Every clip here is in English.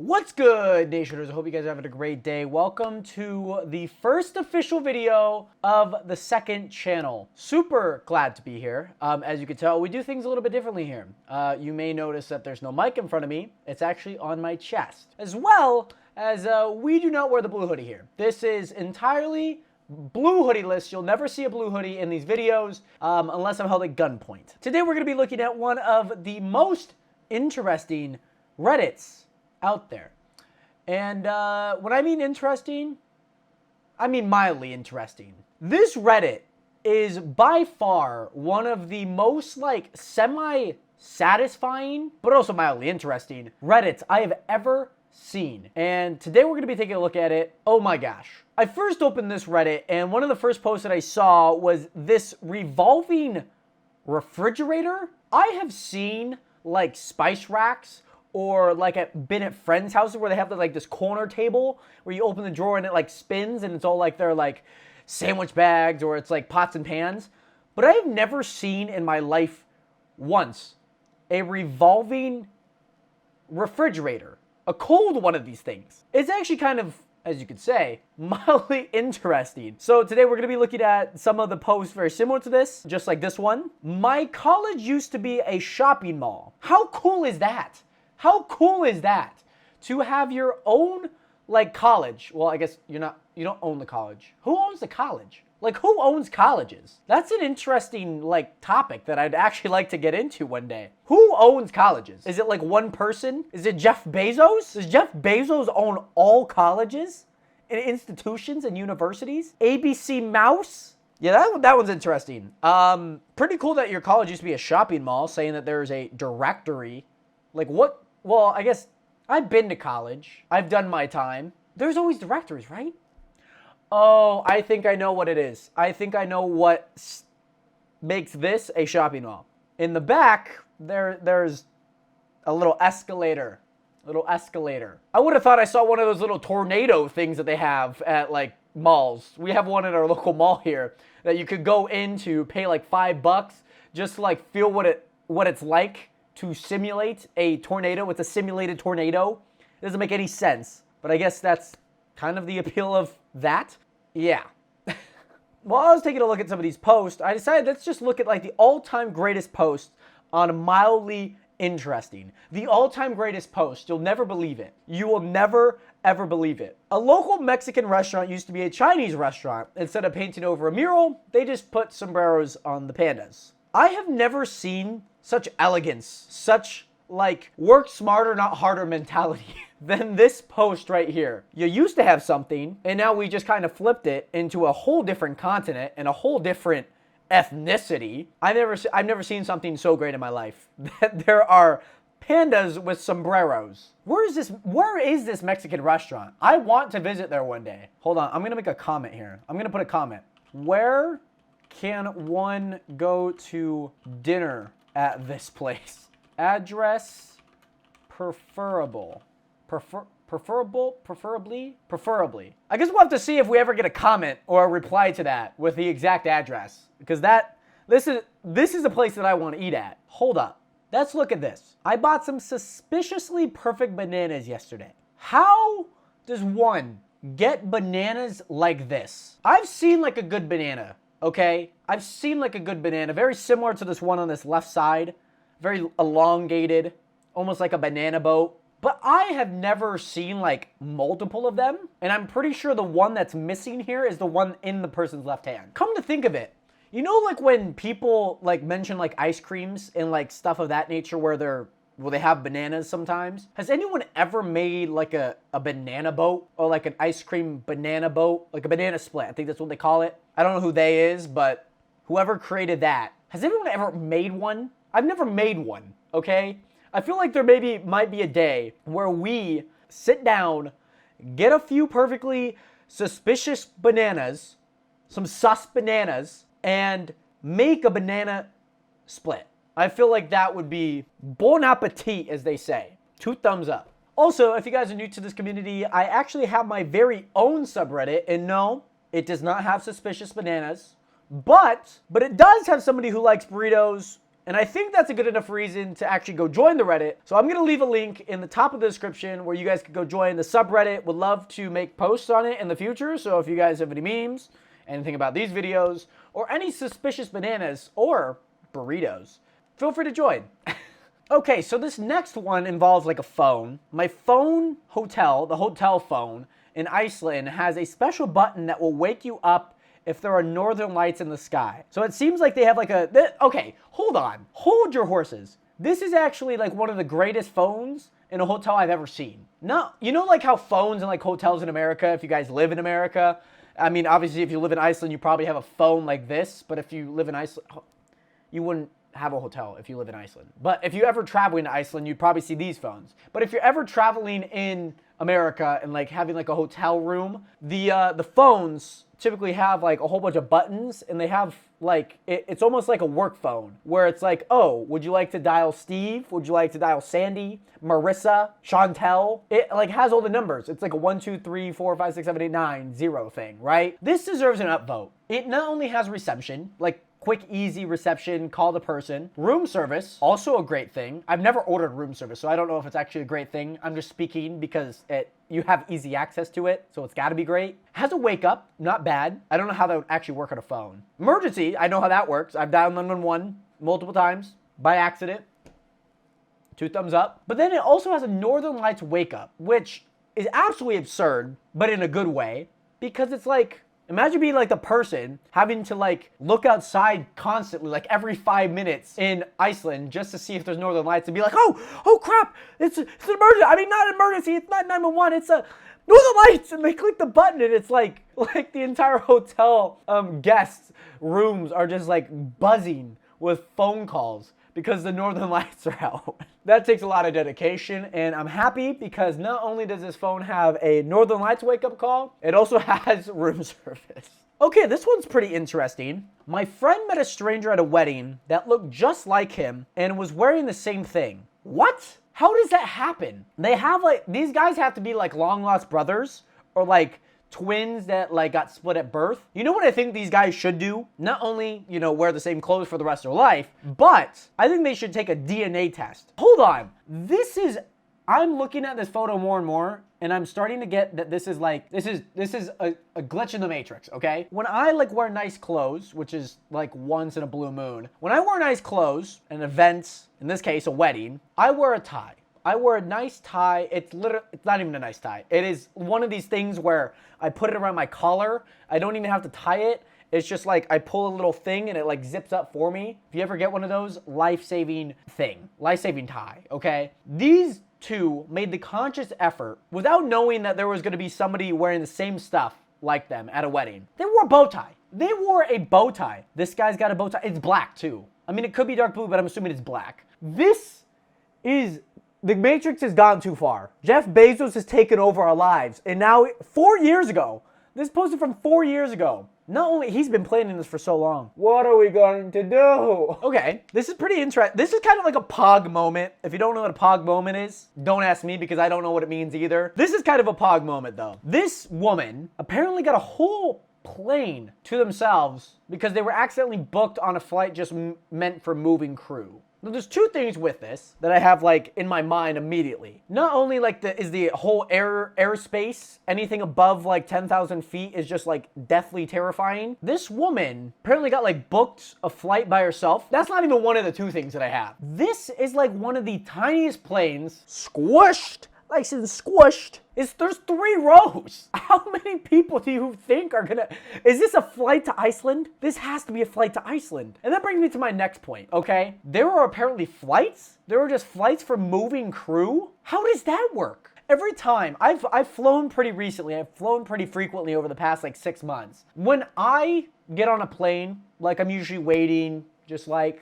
What's good, Nationers? I hope you guys are having a great day. Welcome to the first official video of the second channel. Super glad to be here. As you can tell, we do things a little bit differently here. You may notice that there's no mic in front of me. It's actually on my chest. As well as we do not wear the blue hoodie here. This is entirely blue hoodie-less. You'll never see a blue hoodie in these videos unless I'm held at gunpoint. Today we're going to be looking at one of the most interesting Reddits out there. And when I mean interesting, I mean mildly interesting. This Reddit is by far one of the most semi-satisfying, but also mildly interesting Reddits I have ever seen. And today we're going to be taking a look at it. Oh my gosh. I first opened this Reddit and one of the first posts that I saw was this revolving refrigerator. I have seen like spice racks or been at friends' houses where they have this corner table where you open the drawer and it like spins and it's all like they're like sandwich bags or it's like pots and pans. But I have never seen in my life once a revolving refrigerator, a cold one of these things. It's actually kind of, as you could say, mildly interesting. So today we're gonna be looking at some of the posts very similar to this, just like this one. My college used to be a shopping mall. How cool is that? How cool is that? To have your own, college. Well, I guess you don't own the college. Who owns the college? Who owns colleges? That's an interesting, topic that I'd actually like to get into one day. Who owns colleges? Is it, one person? Is it Jeff Bezos? Does Jeff Bezos own all colleges and institutions and universities? ABC Mouse? Yeah, that one's interesting. Pretty cool that your college used to be a shopping mall, saying that there's a directory. What? Well, I guess I've been to college. I've done my time. There's always directories, right? Oh, I think I know what it is. I think I know what makes this a shopping mall. In the back, there's a little escalator. I would have thought I saw one of those little tornado things that they have at malls. We have one in our local mall here that you could go into, pay $5 just to feel what it's like to simulate a tornado. It's a simulated tornado. It doesn't make any sense, but I guess that's kind of the appeal of that. Yeah. While I was taking a look at some of these posts, I decided let's just look at the all-time greatest post on Mildly Interesting. The all-time greatest post. You'll never believe it. You will never, ever believe it. A local Mexican restaurant used to be a Chinese restaurant. Instead of painting over a mural, they just put sombreros on the pandas. I have never seen such elegance, such work smarter, not harder mentality than this post right here. You used to have something, and now we just kind of flipped it into a whole different continent and a whole different ethnicity. I've never seen something so great in my life. That there are pandas with sombreros. Where is this Mexican restaurant? I want to visit there one day. Hold on, I'm gonna make a comment here. I'm gonna put a comment. Where can one go to dinner at this place? Address preferably. I guess we'll have to see if we ever get a comment or a reply to that with the exact address, because this is a place that I want to eat at. Hold up. Let's look at this. I bought some suspiciously perfect bananas yesterday. How does one get bananas like this? I've seen a good banana. Okay, I've seen a good banana, very similar to this one on this left side, very elongated, almost like a banana boat. But I have never seen multiple of them, and I'm pretty sure the one that's missing here is the one in the person's left hand. Come to think of it, you know, when people mention ice creams and stuff of that nature where they have bananas sometimes. Has anyone ever made a banana boat or an ice cream banana boat, a banana split? I think that's what they call it. I don't know who they is, but whoever created that. Has anyone ever made one? I've never made one, okay? I feel like there might be a day where we sit down, get a few perfectly suspicious bananas, some sus bananas, and make a banana split. I feel like that would be bon appetit, as they say. 2 thumbs up. Also, if you guys are new to this community, I actually have my very own subreddit, and no, it does not have suspicious bananas, but it does have somebody who likes burritos And I think that's a good enough reason to actually go join the Reddit. So I'm going to leave a link in the top of the description where you guys can go join the subreddit. Would love to make posts on it in the future. So if you guys have any memes, anything about these videos, or any suspicious bananas or burritos, feel free to join. Okay, so this next one involves like a phone. My phone hotel, the hotel phone in Iceland, has a special button that will wake you up if there are northern lights in the sky. So it seems like they have like okay, hold on. Hold your horses. This is actually like one of the greatest phones in a hotel I've ever seen. No, you know like how phones in like hotels in America, if you guys live in America, I mean, obviously if you live in Iceland, you probably have a phone like this, but if you live in Iceland, you wouldn't have a hotel if you live in Iceland. But if you ever travel to Iceland, you'd probably see these phones. But if you're ever traveling in America and like having like a hotel room, the phones typically have like a whole bunch of buttons, and they have like, it's almost like a work phone where it's like, oh, would you like to dial Steve? Would you like to dial Sandy, Marissa, Chantel? It like has all the numbers. It's like a 1, 2, 3, 4, 5, 6, 7, 8, 9, 0 thing, right? This deserves an upvote. It not only has reception, like quick, easy reception, call the person. Room service, also a great thing. I've never ordered room service, so I don't know if it's actually a great thing. I'm just speaking because you have easy access to it, so it's gotta be great. Has a wake up, not bad. I don't know how that would actually work on a phone. Emergency, I know how that works. I've dialed 911 multiple times by accident. 2 thumbs up. But then it also has a Northern Lights wake up, which is absolutely absurd, but in a good way, because it's like, imagine being like the person having to like look outside constantly, like every 5 minutes in Iceland just to see if there's northern lights and be like, oh crap, it's an emergency. I mean, not an emergency, it's not 911, it's a northern lights. And they click the button and it's like the entire hotel guests rooms are just like buzzing with phone calls because the northern lights are out. That takes a lot of dedication, and I'm happy because not only does this phone have a Northern Lights wake-up call, it also has room service. Okay, this one's pretty interesting. My friend met a stranger at a wedding that looked just like him and was wearing the same thing. What? How does that happen? They have like, these guys have to be like long-lost brothers or like twins that like got split at birth. You know what I think these guys should do? Not only, you know, wear the same clothes for the rest of their life, but I think they should take a DNA test. Hold on. I'm looking at this photo more and more, and I'm starting to get that this is a glitch in the matrix, okay? When I like wear nice clothes, which is like once in a blue moon, when I wear nice clothes, an event, in this case a wedding, I wear a tie. I wear a nice tie. It's not even a nice tie. It is one of these things where I put it around my collar. I don't even have to tie it. It's just like I pull a little thing and it like zips up for me. If you ever get one of those, life-saving tie, okay? These two made the conscious effort without knowing that there was gonna be somebody wearing the same stuff like them at a wedding. They wore a bow tie. They wore a bow tie. This guy's got a bow tie. It's black too. I mean, it could be dark blue, but I'm assuming it's black. The Matrix has gone too far. Jeff Bezos has taken over our lives. And now, 4 years ago, this posted from 4 years ago. Not only, he's been planning this for so long. What are we going to do? Okay, this is pretty interesting. This is kind of like a Pog moment. If you don't know what a Pog moment is, don't ask me because I don't know what it means either. This is kind of a Pog moment though. This woman apparently got a whole plane to themselves because they were accidentally booked on a flight just meant for moving crew. Now, there's 2 things with this that I have like in my mind immediately. Not only like is the whole airspace, anything above like 10,000 feet is just like deathly terrifying. This woman apparently got like booked a flight by herself. That's not even one of the 2 things that I have. This is like one of the tiniest planes, squished, like it's squished. There's 3 rows. How many people do you think are gonna, is this a flight to Iceland? This has to be a flight to Iceland. And that brings me to my next point, okay? There are apparently flights. There are just flights for moving crew. How does that work? Every time, I've flown pretty recently. I've flown pretty frequently over the past like 6 months. When I get on a plane, like I'm usually waiting, just like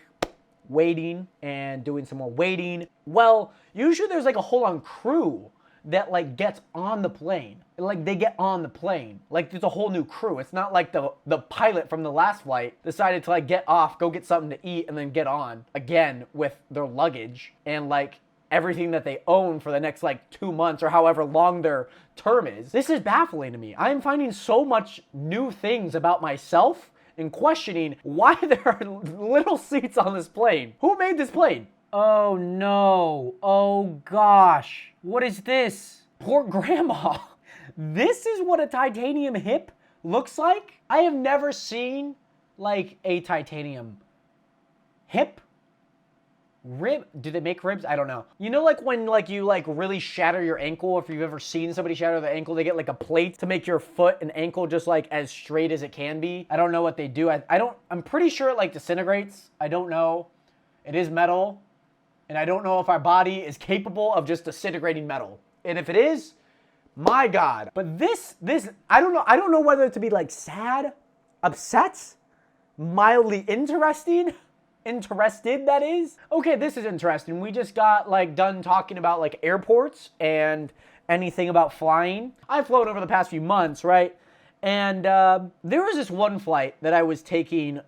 waiting and doing some more waiting. Well, usually there's like a whole on crew that like gets on the plane. Like they get on the plane. Like there's a whole new crew. It's not like the pilot from the last flight decided to like get off, go get something to eat, and then get on again with their luggage and like everything that they own for the next like 2 months or however long their term is. This is baffling to me. I am finding so much new things about myself and questioning why there are little seats on this plane. Who made this plane? Oh no. Oh gosh. What is this? Poor grandma. This is what a titanium hip looks like? I have never seen like a titanium hip. Rib? Do they make ribs? I don't know. You know, like when like you like really shatter your ankle, if you've ever seen somebody shatter their ankle, they get like a plate to make your foot and ankle just like as straight as it can be. I don't know what they do. I'm pretty sure it like disintegrates. I don't know. It is metal. And I don't know if our body is capable of just disintegrating metal. And if it is, my God. But this, I don't know. I don't know whether to be like sad, upset, mildly interesting. Interested, that is. Okay, this is interesting. We just got like done talking about like airports and anything about flying. I've flown over the past few months, right? And there was this one flight that I was taking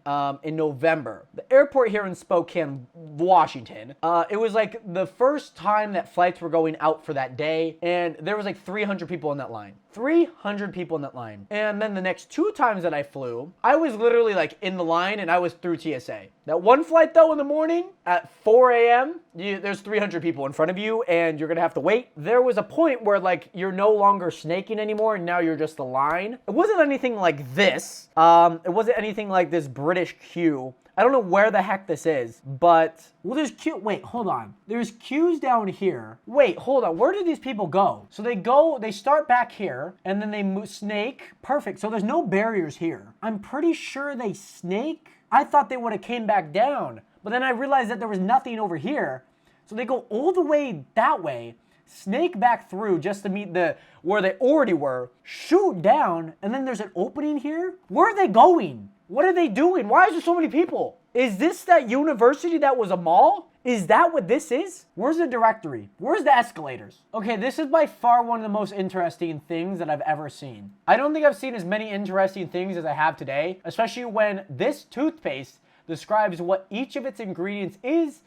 in November. The airport here in Spokane, Washington. It was like the first time that flights were going out for that day. And there was like 300 people in that line. 300 people in that line. And then the next 2 times that I flew, I was literally like in the line and I was through TSA. That one flight though in the morning at 4 a.m., there's 300 people in front of you and you're gonna have to wait. There was a point where like you're no longer snaking anymore and now you're just a line. It wasn't anything like this. It wasn't anything like this British queue. I don't know where the heck this is, but, well, there's queue. Wait, hold on. There's queues down here. Wait, hold on. Where do these people go? So they start back here, and then they snake. Perfect. So there's no barriers here. I'm pretty sure they snake. I thought they would have came back down, but then I realized that there was nothing over here. So they go all the way that way, snake back through just to meet where they already were, shoot down, and then there's an opening here. Where are they going? What are they doing? Why is there so many people? Is this that university that was a mall? Is that what this is? Where's the directory? Where's the escalators? Okay, this is by far one of the most interesting things that I've ever seen. I don't think I've seen as many interesting things as I have today, especially when this toothpaste describes what each of its ingredients is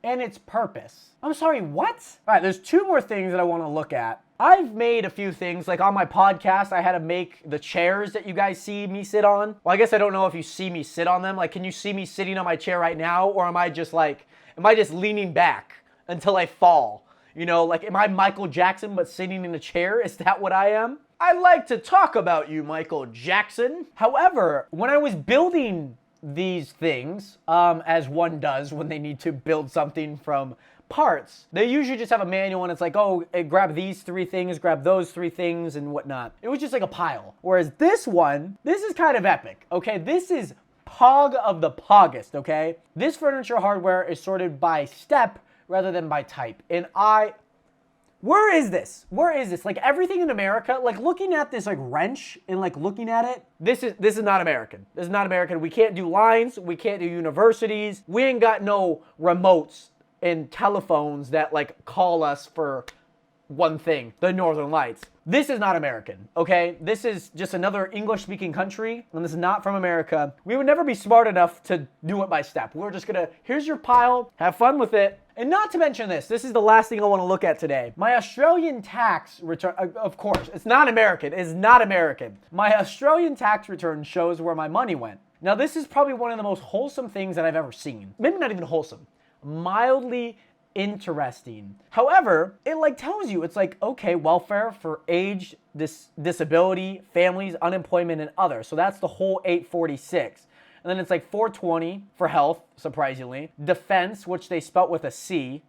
and its purpose. I'm sorry, what? All right, there's 2 more things that I want to look at. I've made a few things, like on my podcast, I had to make the chairs that you guys see me sit on. Well, I guess I don't know if you see me sit on them. Like, can you see me sitting on my chair right now? Or am I just leaning back until I fall? You know, like, am I Michael Jackson but sitting in a chair? Is that what I am? I'd like to talk about you, Michael Jackson. However, when I was building these things, as one does when they need to build something from parts, they usually just have a manual and it's like, oh, grab these 3 things, grab those 3 things and whatnot. It was just like a pile. Whereas this one, this is kind of epic, okay? This is Pog of the Poggest, okay? This furniture hardware is sorted by step rather than by type. And where is this? Where is this? Like everything in America, like looking at this like wrench and like looking at it, this is not American. This is not American. We can't do lines. We can't do universities. We ain't got no remotes and telephones that like call us for one thing, the Northern Lights. This is not American, okay? This is just another English-speaking country, and this is not from America. We would never be smart enough to do it by step. We're just gonna, here's your pile, have fun with it. And not to mention this is the last thing I wanna look at today. My Australian tax return, of course, it's not American, it's not American. My Australian tax return shows where my money went. Now this is probably one of the most wholesome things that I've ever seen. Maybe not even wholesome. Mildly interesting. However, it like tells you, it's like, okay, welfare for age, disability, families, unemployment, and other. So that's the whole 846. And then it's like 420 for health, surprisingly. Defense, which they spelt with a C.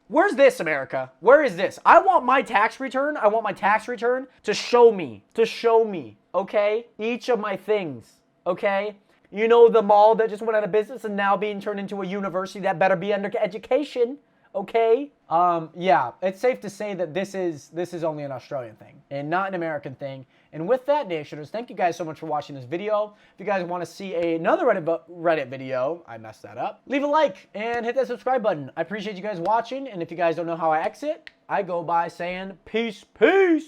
Where's this, America? Where is this? I want my tax return. I want my tax return to show me, okay? Each of my things, okay? You know, the mall that just went out of business and now being turned into a university that better be under education, okay? Yeah, it's safe to say that this is only an Australian thing and not an American thing. And with that, Nationers, thank you guys so much for watching this video. If you guys want to see another Reddit video, I messed that up, leave a like and hit that subscribe button. I appreciate you guys watching, and if you guys don't know how I exit, I go by saying peace, peace.